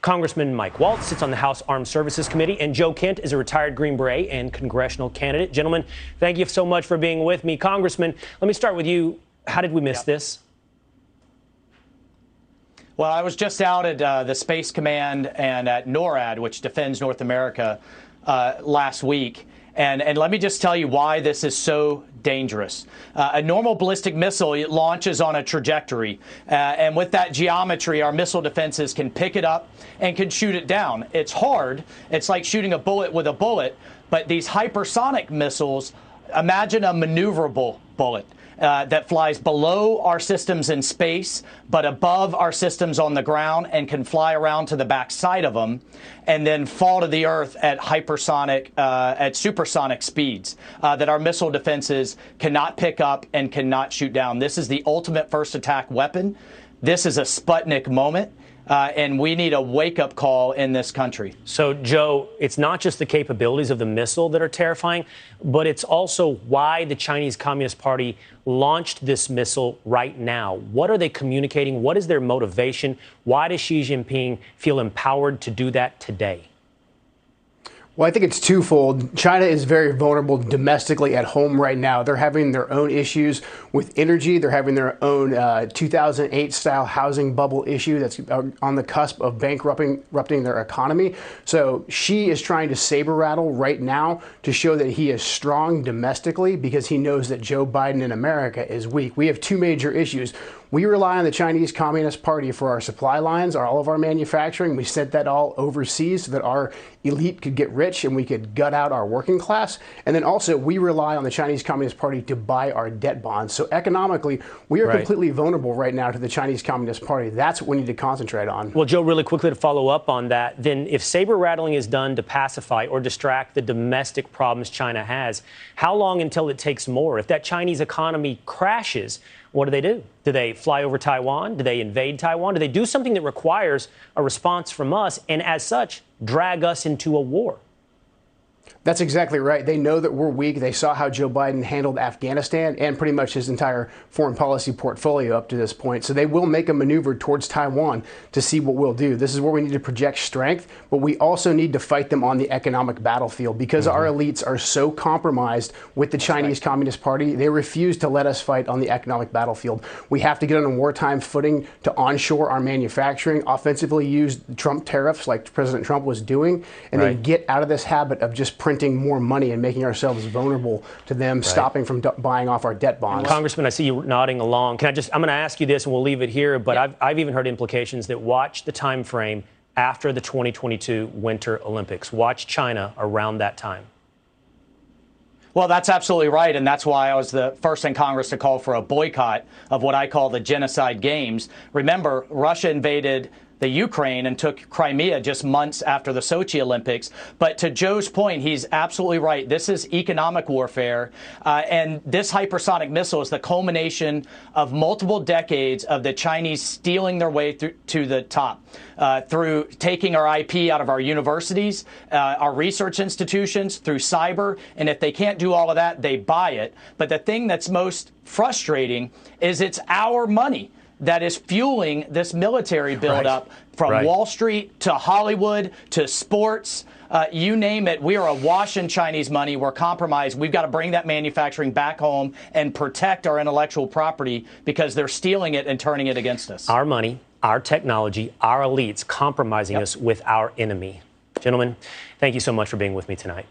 Congressman Mike Waltz sits on the House Armed Services Committee, and Joe Kent is a retired Green Beret and congressional candidate. Gentlemen, thank you so much for being with me. Congressman, let me start with you. How did we miss this? Well, I was just out at the Space Command and at NORAD, which defends North America, last week. And let me just tell you why this is so dangerous. A normal ballistic missile, it launches on a trajectory. And with that geometry, our missile defenses can pick it up and can shoot it down. It's hard. It's like shooting a bullet with a bullet. But these hypersonic missiles, imagine a maneuverable bullet. That flies below our systems in space, but above our systems on the ground, and can fly around to the back side of them and then fall to the earth at hypersonic, at supersonic speeds that our missile defenses cannot pick up and cannot shoot down. This is the ultimate first attack weapon. This is a Sputnik moment. And we need a wake-up call in this country. So, Joe, it's not just the capabilities of the missile that are terrifying, but it's also why the Chinese Communist Party launched this missile right now. What are they communicating? What is their motivation? Why does Xi Jinping feel empowered to do that today? Well, I think it's twofold. China is very vulnerable domestically at home right now. They're having their own issues with energy. They're having their own 2008-style housing bubble issue that's on the cusp of bankrupting their economy. So Xi is trying to saber rattle right now to show that he is strong domestically because he knows that Joe Biden in America is weak. We have two major issues. We rely on the Chinese Communist Party for our supply lines, all of our manufacturing. We sent that all overseas so that our elite could get rich and we could gut out our working class. And then also we rely on the Chinese Communist Party to buy our debt bonds. So economically, we are completely vulnerable right now to the Chinese Communist Party. That's what we need to concentrate on. Well, Joe, really quickly to follow up on that, then if saber rattling is done to pacify or distract the domestic problems China has, how long until it takes more? If that Chinese economy crashes, what do? Do they fly over Taiwan? Do they invade Taiwan? Do they do something that requires a response from us and, as such, drag us into a war? That's exactly right. They know that we're weak. They saw how Joe Biden handled Afghanistan and pretty much his entire foreign policy portfolio up to this point. So they will make a maneuver towards Taiwan to see what we'll do. This is where we need to project strength, but we also need to fight them on the economic battlefield because our elites are so compromised with the Chinese Communist Party. They refuse to let us fight on the economic battlefield. We have to get on a wartime footing to onshore our manufacturing, offensively use Trump tariffs like President Trump was doing, and then get out of this habit of just printing more money and making ourselves vulnerable to them stopping from buying off our debt bonds. Congressman, I see you nodding along. I'm going to ask you this and we'll leave it here, but I've even heard implications that watch the time frame after the 2022 Winter Olympics. Watch China around that time. Well, that's absolutely right, and that's why I was the first in Congress to call for a boycott of what I call the genocide games. Remember, Russia invaded the Ukraine and took Crimea just months after the Sochi Olympics. But to Joe's point, he's absolutely right. This is economic warfare, and this hypersonic missile is the culmination of multiple decades of the Chinese stealing their way through to the top, through taking our IP out of our universities, our research institutions, through cyber. And if they can't do all of that, they buy it. But the thing that's most frustrating is it's our money that is fueling this military buildup from Wall Street to Hollywood to sports. You name it. We are awash in Chinese money. We're compromised. We've got to bring that manufacturing back home and protect our intellectual property because they're stealing it and turning it against us. Our money, our technology, our elites compromising us with our enemy. Gentlemen, thank you so much for being with me tonight.